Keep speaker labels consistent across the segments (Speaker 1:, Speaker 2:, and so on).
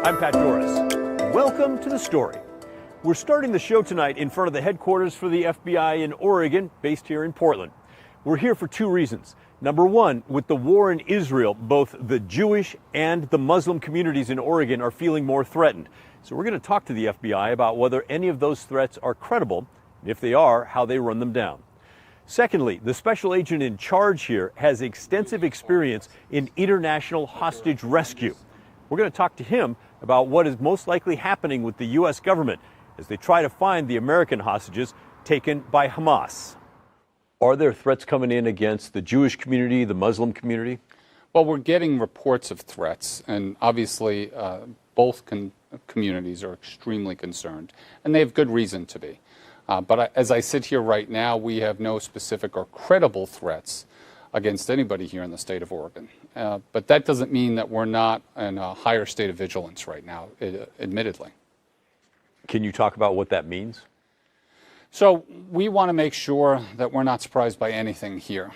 Speaker 1: I'm Pat Doris. Welcome to The Story. We're starting the show tonight in front of the headquarters for the FBI in Oregon, based here in Portland. We're here for two reasons. Number one, with the war in Israel, both the Jewish and the Muslim communities in Oregon are feeling more threatened. So we're going to talk to the FBI about whether any of those threats are credible, and if they are, how they run them down. Secondly, the special agent in charge here has extensive experience in international hostage rescue. We're going to talk to him about what is most likely happening with the U.S. government as they try to find the American hostages taken by Hamas. Are there threats coming in against the Jewish community, the Muslim community?
Speaker 2: Well, we're getting reports of threats, and obviously both communities are extremely concerned, and they have good reason to be. But as I sit here right now, we have no specific or credible threats against anybody here in the state of Oregon. But that doesn't mean that we're not in a higher state of vigilance right now, admittedly.
Speaker 1: Can you talk about what that means?
Speaker 2: So we want to make sure that we're not surprised by anything here.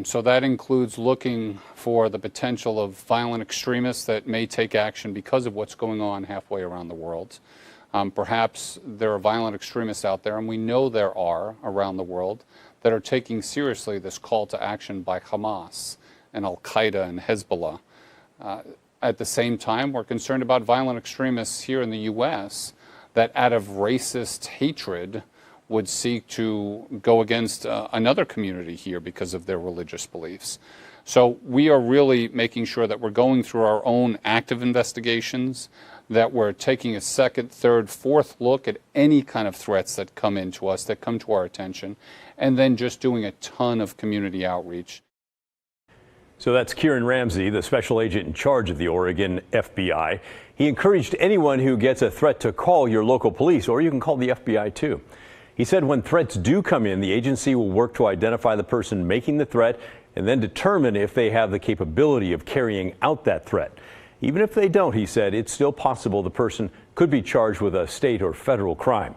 Speaker 2: So that includes looking for the potential of violent extremists that may take action because of what's going on halfway around the world. Perhaps there are violent extremists out there, and we know there are around the world, that are taking seriously this call to action by Hamas and Al-Qaeda and Hezbollah. At the same time, we're concerned about violent extremists here in the U.S. that out of racist hatred would seek to go against another community here because of their religious beliefs. So we are really making sure that we're going through our own active investigations, that we're taking a second, third, fourth look at any kind of threats that come into us, that come to our attention, and then just doing a ton of community outreach.
Speaker 1: So that's Kieran Ramsey, the special agent in charge of the Oregon FBI. He encouraged anyone who gets a threat to call your local police, or you can call the FBI too. He said when threats do come in, the agency will work to identify the person making the threat and then determine if they have the capability of carrying out that threat. Even if they don't, he said, it's still possible the person could be charged with a state or federal crime.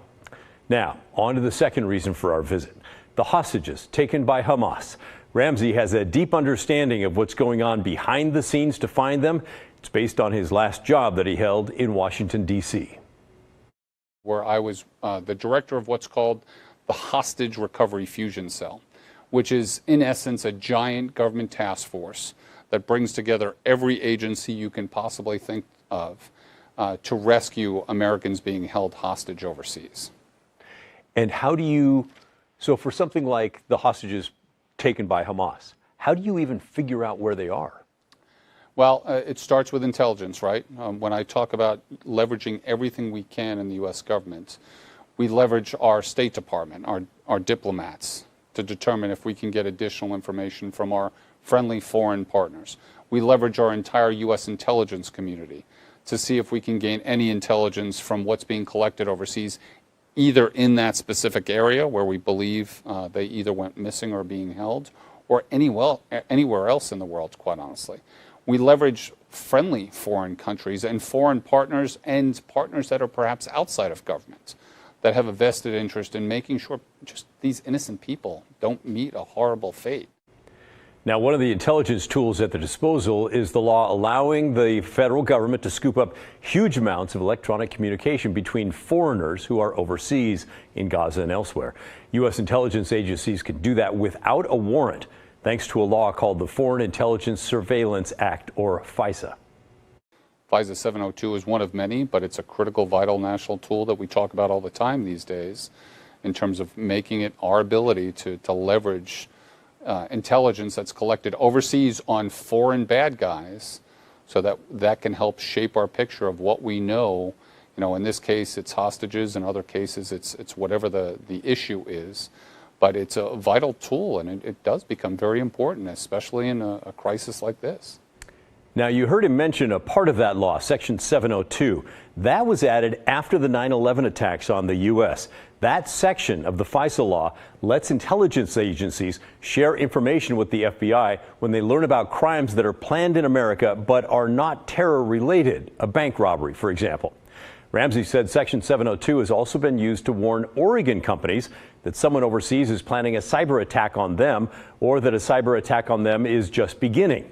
Speaker 1: Now, on to the second reason for our visit, the hostages taken by Hamas. Ramsey has a deep understanding of what's going on behind the scenes to find them. It's based on his last job that he held in Washington, D.C.,
Speaker 2: where I was the director of what's called the Hostage Recovery Fusion Cell, which is in essence a giant government task force that brings together every agency you can possibly think of to rescue Americans being held hostage overseas.
Speaker 1: And how do you, so for something like the hostages taken by Hamas, how do you even figure out where they are?
Speaker 2: Well, it starts with intelligence, right? When I talk about leveraging everything we can in the U.S. government, we leverage our State Department, our diplomats, to determine if we can get additional information from our friendly foreign partners. We leverage our entire U.S. intelligence community to see if we can gain any intelligence from what's being collected overseas, either in that specific area where we believe they either went missing or being held, or anywhere else in the world, quite honestly. We leverage friendly foreign countries and foreign partners and partners that are perhaps outside of government that have a vested interest in making sure just these innocent people don't meet a horrible fate.
Speaker 1: Now, one of the intelligence tools at their disposal is the law allowing the federal government to scoop up huge amounts of electronic communication between foreigners who are overseas in Gaza and elsewhere. U.S. intelligence agencies can do that without a warrant, thanks to a law called the Foreign Intelligence Surveillance Act, or FISA.
Speaker 2: FISA 702 is one of many, but it's a critical, vital national tool that we talk about all the time these days in terms of making it our ability to leverage intelligence that's collected overseas on foreign bad guys so that can help shape our picture of what we know. You know, in this case, it's hostages. In other cases, it's whatever the issue is. But it's a vital tool, and it does become very important, especially in a crisis like this.
Speaker 1: Now, you heard him mention a part of that law, Section 702. That was added after the 9/11 attacks on the U.S. That section of the FISA law lets intelligence agencies share information with the FBI when they learn about crimes that are planned in America but are not terror-related, a bank robbery, for example. Ramsey said Section 702 has also been used to warn Oregon companies that someone overseas is planning a cyber attack on them or that a cyber attack on them is just beginning.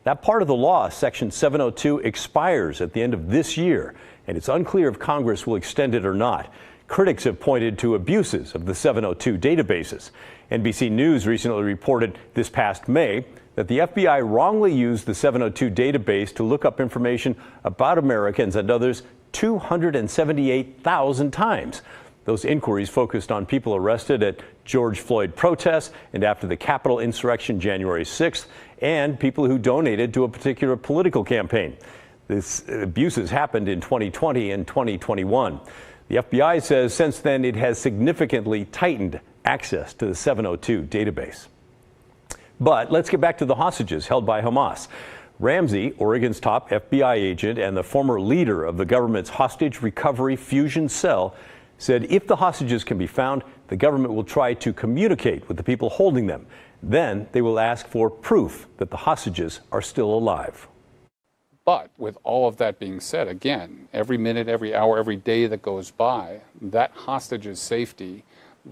Speaker 1: That part of the law, Section 702, expires at the end of this year, and it's unclear if Congress will extend it or not. Critics have pointed to abuses of the 702 databases. NBC News recently reported this past May that the FBI wrongly used the 702 database to look up information about Americans and others 278,000 times. Those inquiries focused on people arrested at George Floyd protests and after the Capitol insurrection January 6th, and people who donated to a particular political campaign. These abuses happened in 2020 and 2021. The FBI says since then it has significantly tightened access to the 702 database. But let's get back to the hostages held by Hamas. Ramsey, Oregon's top FBI agent and the former leader of the government's hostage recovery fusion cell, said if the hostages can be found, the government will try to communicate with the people holding them. Then they will ask for proof that the hostages are still alive.
Speaker 2: But with all of that being said, again, every minute, every hour, every day that goes by, that hostage's safety,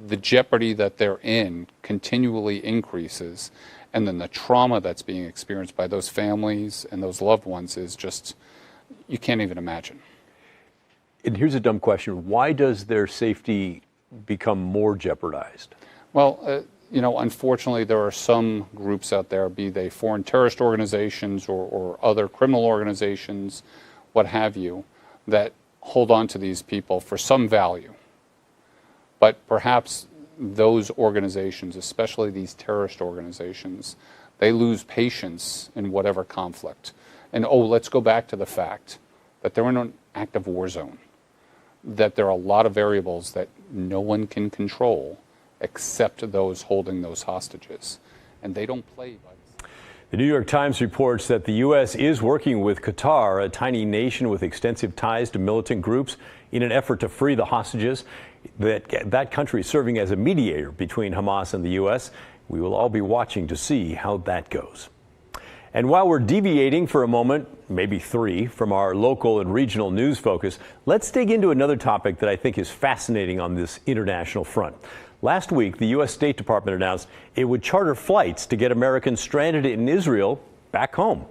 Speaker 2: the jeopardy that they're in continually increases. And then the trauma that's being experienced by those families and those loved ones is just, you can't even imagine.
Speaker 1: And here's a dumb question. Why does their safety become more jeopardized?
Speaker 2: Well, unfortunately, there are some groups out there, be they foreign terrorist organizations or other criminal organizations, what have you, that hold on to these people for some value. But perhaps those organizations, especially these terrorist organizations, they lose patience in whatever conflict. And let's go back to the fact that they're in an active war zone, that there are a lot of variables that no one can control except those holding those hostages. And they don't play by the...
Speaker 1: The New York Times reports that the U.S. is working with Qatar, a tiny nation with extensive ties to militant groups, in an effort to free the hostages. That country is serving as a mediator between Hamas and the U.S. We will all be watching to see how that goes. And while we're deviating for a moment, maybe three, from our local and regional news focus, let's dig into another topic that I think is fascinating on this international front. Last week, the U.S. State Department announced it would charter flights to get Americans stranded in Israel back home.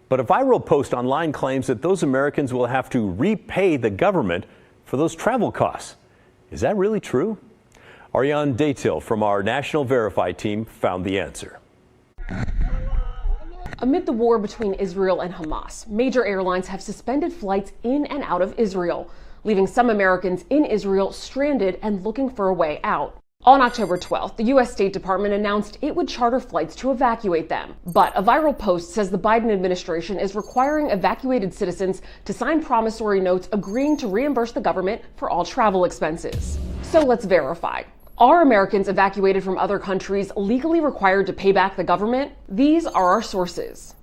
Speaker 1: But a viral post online claims that those Americans will have to repay the government for those travel costs. Is that really true? Ariane Daytil from our National Verify team found the answer.
Speaker 3: Amid the war between Israel and Hamas, major airlines have suspended flights in and out of Israel, leaving some Americans in Israel stranded and looking for a way out. On October 12th, the U.S. State Department announced it would charter flights to evacuate them. But a viral post says the Biden administration is requiring evacuated citizens to sign promissory notes agreeing to reimburse the government for all travel expenses. So let's verify. Are Americans evacuated from other countries legally required to pay back the government? These are our sources.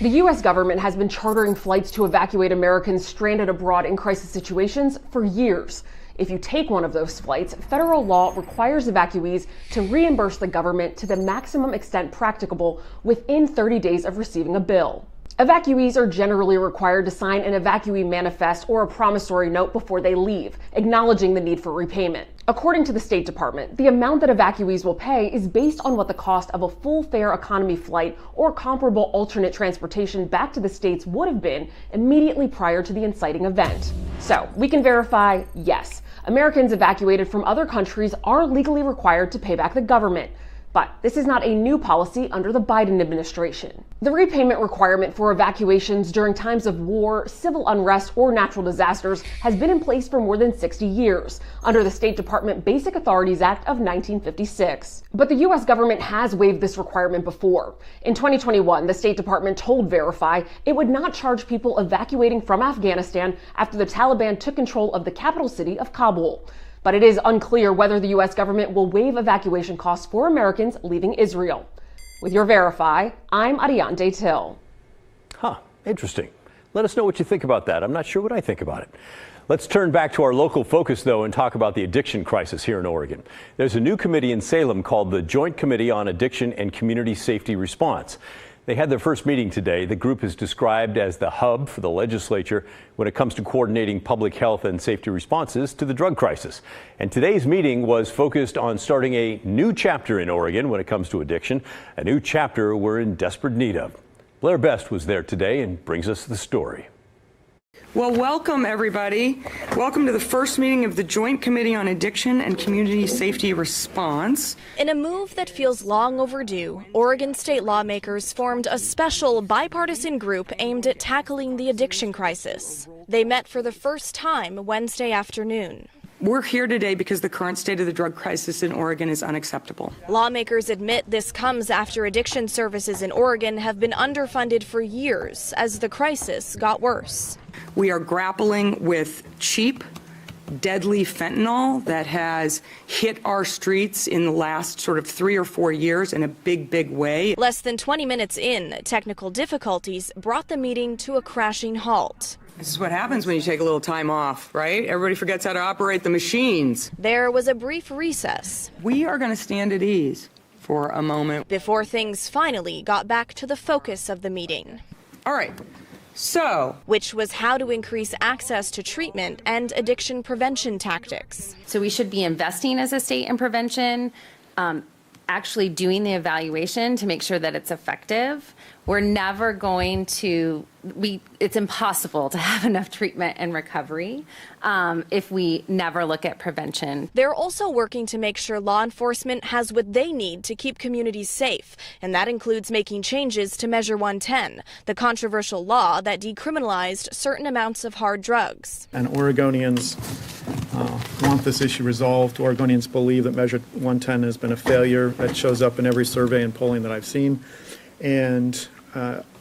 Speaker 3: The U.S. government has been chartering flights to evacuate Americans stranded abroad in crisis situations for years. If you take one of those flights, federal law requires evacuees to reimburse the government to the maximum extent practicable within 30 days of receiving a bill. Evacuees are generally required to sign an evacuee manifest or a promissory note before they leave, acknowledging the need for repayment. According to the State Department, the amount that evacuees will pay is based on what the cost of a full-fare economy flight or comparable alternate transportation back to the states would have been immediately prior to the inciting event. So, we can verify, yes, Americans evacuated from other countries are legally required to pay back the government. But this is not a new policy under the Biden administration. The repayment requirement for evacuations during times of war, civil unrest, or natural disasters has been in place for more than 60 years under the State Department Basic Authorities Act of 1956. But the U.S. government has waived this requirement before. In 2021, the State Department told Verify it would not charge people evacuating from Afghanistan after the Taliban took control of the capital city of Kabul. But it is unclear whether the U.S. government will waive evacuation costs for Americans leaving Israel. With your Verify, I'm Ariane Daytil.
Speaker 1: Interesting. Let us know what you think about that. I'm not sure what I think about it. Let's turn back to our local focus, though, and talk about the addiction crisis here in Oregon. There's a new committee in Salem called the Joint Committee on Addiction and Community Safety Response. They had their first meeting today. The group is described as the hub for the legislature when it comes to coordinating public health and safety responses to the drug crisis. And today's meeting was focused on starting a new chapter in Oregon when it comes to addiction, a new chapter we're in desperate need of. Blair Best was there today and brings us the story.
Speaker 4: Well, welcome, everybody. Welcome to the first meeting of the Joint Committee on Addiction and Community Safety Response.
Speaker 5: In a move that feels long overdue, Oregon state lawmakers formed a special bipartisan group aimed at tackling the addiction crisis. They met for the first time Wednesday afternoon.
Speaker 4: We're here today because the current state of the drug crisis in Oregon is unacceptable.
Speaker 5: Lawmakers admit this comes after addiction services in Oregon have been underfunded for years as the crisis got worse.
Speaker 4: We are grappling with cheap, deadly fentanyl that has hit our streets in the last sort of 3 or 4 years in a big, big way.
Speaker 5: Less than 20 minutes in, technical difficulties brought the meeting to a crashing halt.
Speaker 4: This is what happens when you take a little time off, right? Everybody forgets how to operate the machines.
Speaker 5: There was a brief recess.
Speaker 4: We are going to stand at ease for a moment
Speaker 5: Before things finally got back to the focus of the meeting.
Speaker 4: All right. So,
Speaker 5: Which was how to increase access to treatment and addiction prevention tactics.
Speaker 6: So we should be investing as a state in prevention, actually doing the evaluation to make sure that it's effective. We're never going to, it's impossible to have enough treatment and recovery if we never look at prevention.
Speaker 5: They're also working to make sure law enforcement has what they need to keep communities safe, and that includes making changes to Measure 110, the controversial law that decriminalized certain amounts of hard drugs.
Speaker 7: And Oregonians want this issue resolved. Oregonians believe that Measure 110 has been a failure. That shows up in every survey and polling that I've seen. And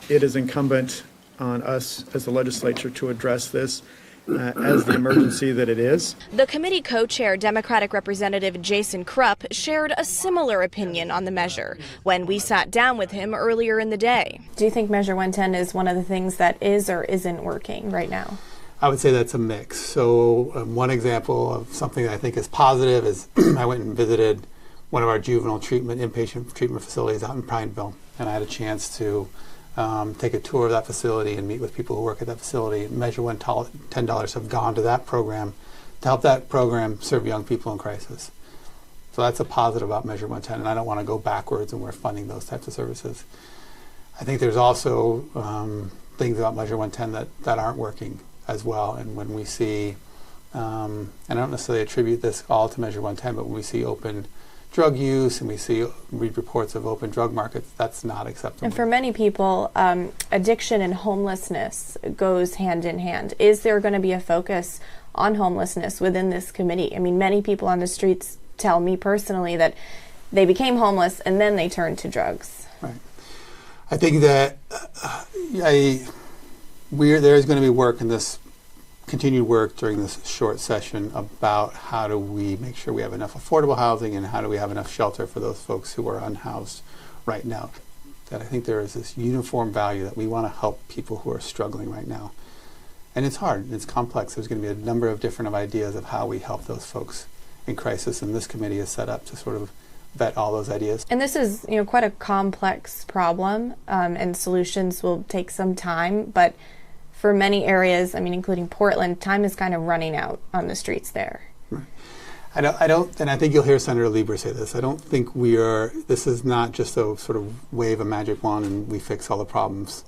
Speaker 7: it is incumbent on us as the legislature to address this as the emergency that it is.
Speaker 5: The committee co-chair, Democratic Representative Jason Krupp, shared a similar opinion on the measure when we sat down with him earlier in the day.
Speaker 8: Do you think Measure 110 is one of the things that is or isn't working right now?
Speaker 9: I would say that's a mix. So one example of something that I think is positive is I went and visited one of our juvenile inpatient treatment facilities out in Prineville, and I had a chance to take a tour of that facility and meet with people who work at that facility. Measure $10 have gone to that program to help that program serve young people in crisis. So that's a positive about Measure 110, and I don't want to go backwards and we're funding those types of services. I think there's also things about Measure 110 that aren't working as well, and when we see, and I don't necessarily attribute this all to Measure 110, but when we see open drug use and we read reports of open drug markets, that's not acceptable.
Speaker 8: And for many people, addiction and homelessness goes hand in hand. Is there going to be a focus on homelessness within this committee? I mean, many people on the streets tell me personally that they became homeless and then they turned to drugs.
Speaker 9: Right. I think that there's going to be work in this, continued work during this short session about how do we make sure we have enough affordable housing and how do we have enough shelter for those folks who are unhoused right now. That I think there is this uniform value that we want to help people who are struggling right now. And it's hard, it's complex. There's going to be a number of different ideas of how we help those folks in crisis, and this committee is set up to sort of vet all those ideas.
Speaker 8: And this is, quite a complex problem, and solutions will take some time, but for many areas, including Portland, time is kind of running out on the streets there.
Speaker 9: Right. I don't, and I think you'll hear Senator Lieber say this, I don't think this is not just a sort of wave a magic wand and we fix all the problems.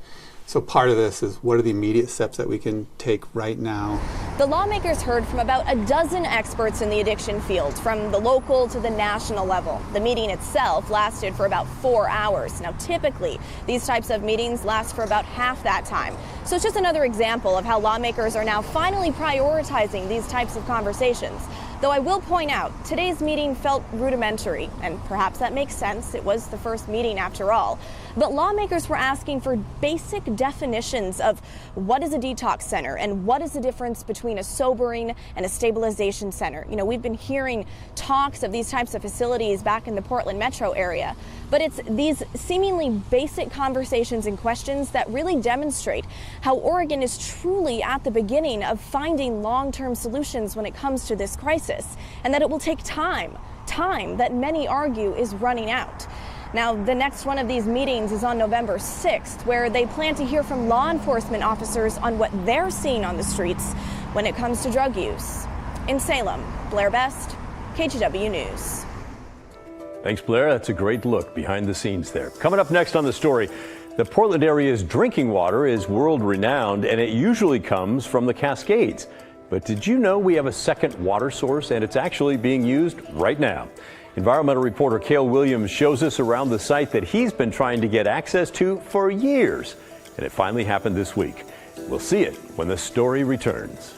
Speaker 9: So part of this is what are the immediate steps that we can take right now.
Speaker 5: The lawmakers heard from about a dozen experts in the addiction field, from the local to the national level. The meeting itself lasted for about 4 hours. Now, typically, these types of meetings last for about half that time. So it's just another example of how lawmakers are now finally prioritizing these types of conversations. Though I will point out, today's meeting felt rudimentary, and perhaps that makes sense. It was the first meeting after all. But lawmakers were asking for basic definitions of what is a detox center and what is the difference between a sobering and a stabilization center. We've been hearing talks of these types of facilities back in the Portland metro area, but it's these seemingly basic conversations and questions that really demonstrate how Oregon is truly at the beginning of finding long-term solutions when it comes to this crisis, and that it will take time that many argue is running out. Now, the next one of these meetings is on November 6th, where they plan to hear from law enforcement officers on what they're seeing on the streets when it comes to drug use. In Salem, Blair Best, KGW News.
Speaker 1: Thanks, Blair. That's a great look behind the scenes there. Coming up next on The Story, The Portland area's drinking water is world-renowned, and it usually comes from the Cascades. But did you know we have a second water source, and it's actually being used right now? Environmental reporter Cale Williams shows us around the site that he's been trying to get access to for years, and it finally happened this week. We'll see it when the story returns.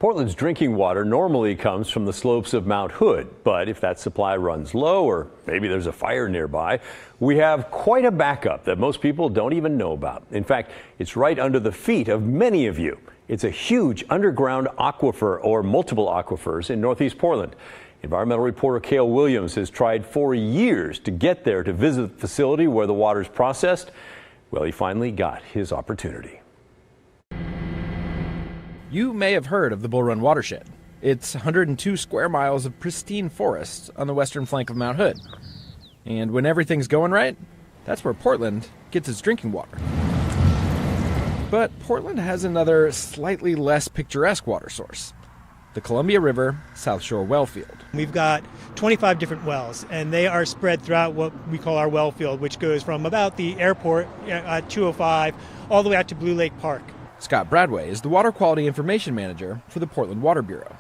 Speaker 1: Portland's drinking water normally comes from the slopes of Mount Hood, but if that supply runs low or maybe there's a fire nearby, we have quite a backup that most people don't even know about. In fact, it's right under the feet of many of you. It's a huge underground aquifer or multiple aquifers in Northeast Portland. Environmental reporter Cale Williams has tried for years to get there to visit the facility where the water is processed. Well, he finally got his opportunity.
Speaker 10: You may have heard of the Bull Run watershed. It's 102 square miles of pristine forests on the western flank of Mount Hood. And when everything's going right, that's where Portland gets its drinking water. But Portland has another slightly less picturesque water source, the Columbia River South Shore well field.
Speaker 11: We've got 25 different wells, and they are spread throughout what we call our well field, which goes from about the airport at 205 all the way out to Blue Lake Park.
Speaker 10: Scott Bradway is the Water Quality Information Manager for the Portland Water Bureau.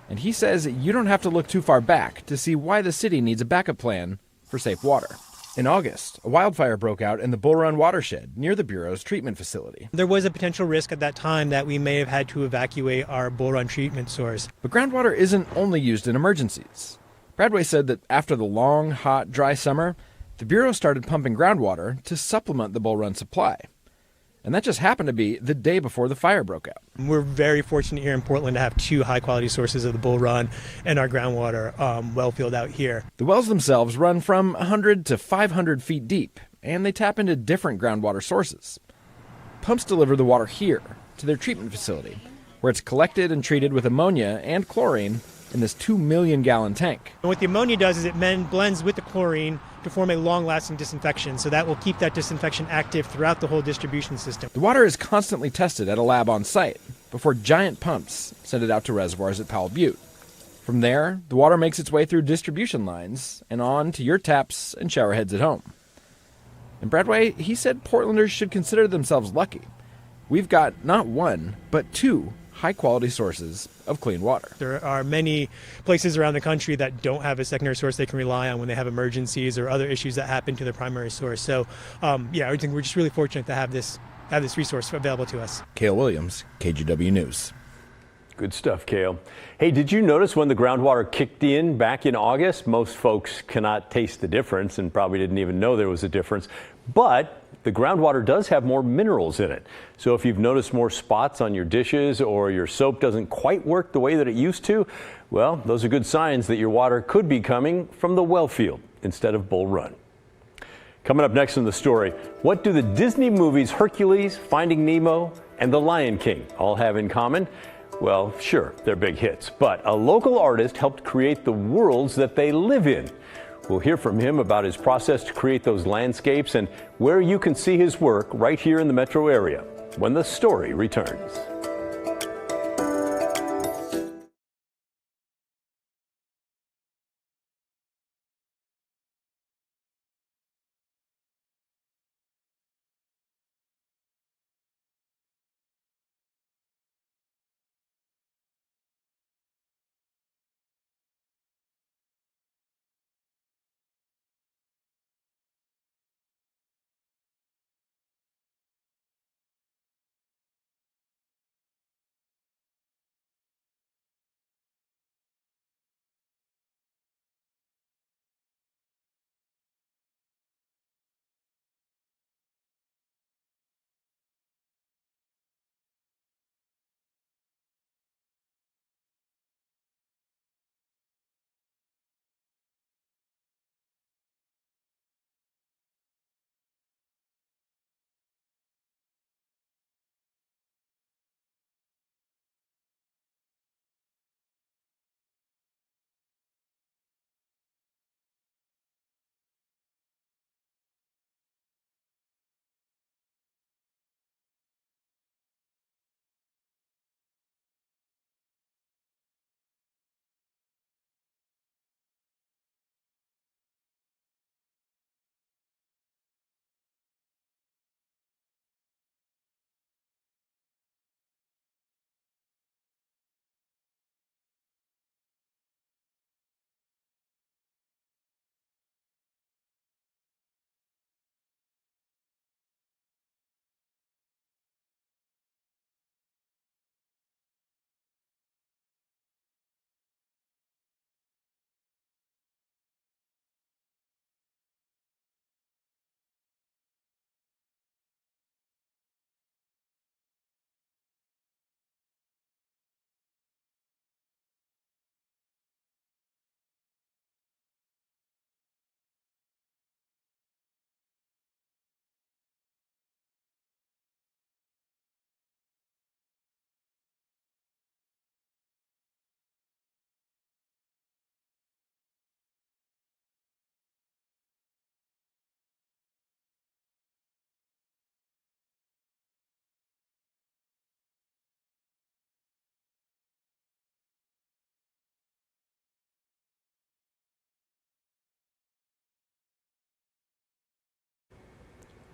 Speaker 10: And he says you don't have to look too far back to see why the city needs a backup plan for safe water. In August, a wildfire broke out in the Bull Run watershed near the Bureau's treatment facility.
Speaker 11: There was a potential risk at that time that we may have had to evacuate our Bull Run treatment source.
Speaker 10: But groundwater isn't only used in emergencies. Bradway said that after the long, hot, dry summer, the Bureau started pumping groundwater to supplement the Bull Run supply. And that just happened to be the day before the fire broke out.
Speaker 11: We're very fortunate here in Portland to have two high-quality sources of the Bull Run and our groundwater well field out here.
Speaker 10: The wells themselves run from 100 to 500 feet deep, and they tap into different groundwater sources. Pumps deliver the water here to their treatment facility, where it's collected and treated with ammonia and chlorine in this 2 million gallon tank.
Speaker 11: And what the ammonia does is it blends with the chlorine to form a long-lasting disinfection, so that will keep that disinfection active throughout the whole distribution system.
Speaker 10: The water is constantly tested at a lab on site before giant pumps send it out to reservoirs at Powell Butte. From there, the water makes its way through distribution lines and on to your taps and shower heads at home. And Bradway, he said Portlanders should consider themselves lucky. We've got not one, but two high-quality sources of clean water.
Speaker 11: There are many places around the country that don't have a secondary source they can rely on when they have emergencies or other issues that happen to their primary source. So, I think we're just really fortunate to have this resource available to us.
Speaker 10: Cale Williams, KGW News.
Speaker 1: Good stuff, Cale. Hey, did you notice when the groundwater kicked in back in August? Most folks cannot taste the difference and probably didn't even know there was a difference. But the groundwater does have more minerals in it. So if you've noticed more spots on your dishes or your soap doesn't quite work the way that it used to, well, those are good signs that your water could be coming from the well field instead of Bull Run. Coming up next in the story, what do the Disney movies Hercules, Finding Nemo, and The Lion King all have in common? Well, sure, they're big hits, but a local artist helped create the worlds that they live in. We'll hear from him about his process to create those landscapes and where you can see his work right here in the metro area when the story returns.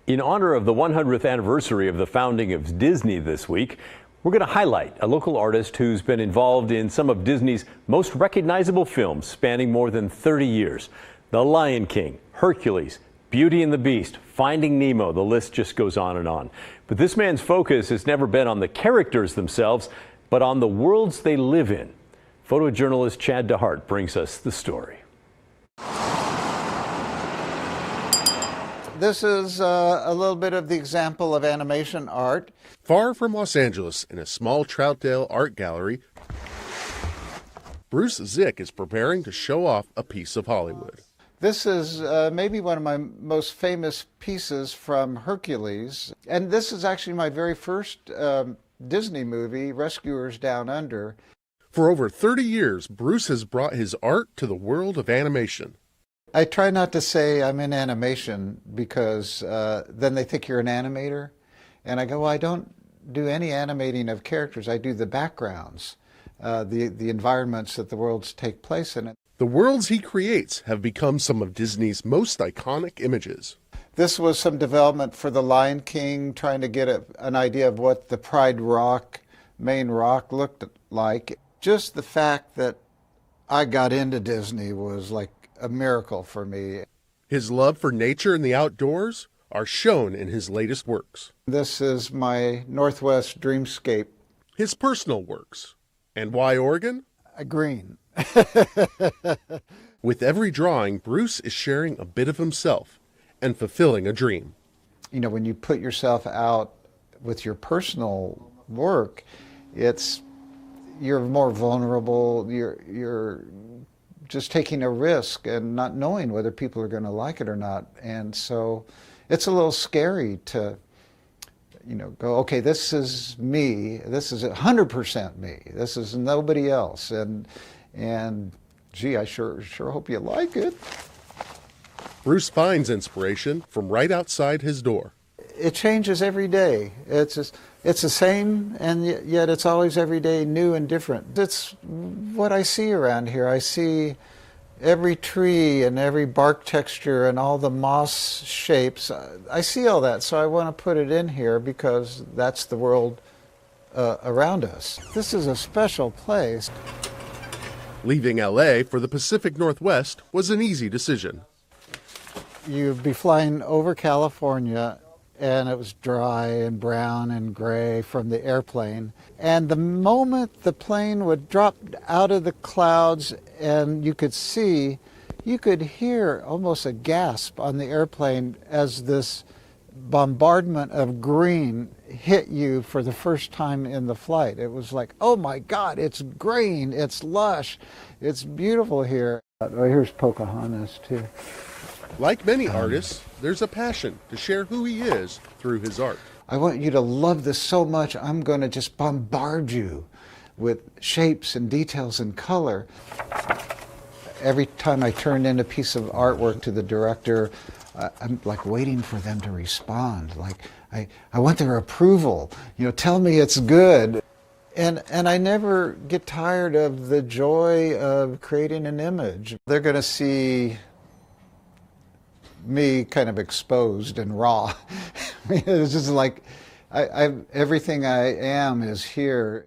Speaker 1: In honor of the 100th anniversary of the founding of Disney this week, we're going to highlight a local artist who's been involved in some of Disney's most recognizable films spanning more than 30 years. The Lion King, Hercules, Beauty and the Beast, Finding Nemo, the list just goes on and on. But this man's focus has never been on the characters themselves, but on the worlds they live in. Photojournalist Chad DeHart brings us the story.
Speaker 12: This is a little bit of the example of animation art.
Speaker 13: Far from Los Angeles, in a small Troutdale art gallery, Bruce Zick is preparing to show off a piece of Hollywood.
Speaker 12: This is maybe one of my most famous pieces from Hercules. And this is actually my very first Disney movie, Rescuers Down Under.
Speaker 13: For over 30 years, Bruce has brought his art to the world of animation.
Speaker 12: I try not to say I'm in animation because then they think you're an animator. And I go, well, I don't do any animating of characters. I do the backgrounds, the environments that the worlds take place in.
Speaker 13: The worlds he creates have become some of Disney's most iconic images.
Speaker 12: This was some development for The Lion King, trying to get an idea of what the Pride Rock main rock looked like. Just the fact that I got into Disney was like a miracle for me.
Speaker 13: His love for nature and the outdoors are shown in his latest works.
Speaker 12: This is my Northwest dreamscape.
Speaker 13: His personal works. And why Oregon?
Speaker 12: Green.
Speaker 13: With every drawing, Bruce is sharing a bit of himself and fulfilling a dream.
Speaker 12: You know, when you put yourself out with your personal work, you're more vulnerable. You're just taking a risk and not knowing whether people are going to like it or not. And so it's a little scary to, go, okay, this is me. This is 100% me. This is nobody else. And gee, I sure hope you like it.
Speaker 13: Bruce finds inspiration from right outside his door.
Speaker 12: It changes every day. It's the same, and yet it's always every day new and different. That's what I see around here. I see every tree and every bark texture and all the moss shapes. I see all that, so I want to put it in here because that's the world around us. This is a special place.
Speaker 13: Leaving LA for the Pacific Northwest was an easy decision.
Speaker 12: You'd be flying over California, and it was dry and brown and gray from the airplane. And the moment the plane would drop out of the clouds and you could hear almost a gasp on the airplane as this bombardment of green hit you for the first time in the flight. It was like, oh my God, it's green, it's lush, it's beautiful here. Oh, here's Pocahontas too.
Speaker 13: Like many artists, there's a passion to share who he is through his art.
Speaker 12: I want you to love this so much, I'm going to just bombard you with shapes and details and color. Every time I turn in a piece of artwork to the director, I'm like waiting for them to respond. Like, I want their approval. Tell me it's good. And I never get tired of the joy of creating an image. They're going to see me kind of exposed and raw. It's just like everything I am is here.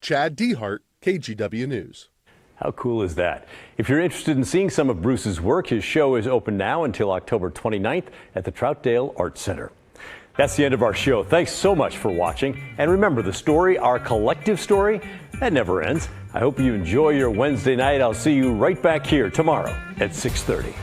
Speaker 13: Chad Dehart, KGW News.
Speaker 1: How cool is that? If you're interested in seeing some of Bruce's work, his show is open now until October 29th at the Troutdale Art Center. That's the end of our show. Thanks so much for watching. And remember, the story, our collective story, that never ends. I hope you enjoy your Wednesday night. I'll see you right back here tomorrow at 6:30.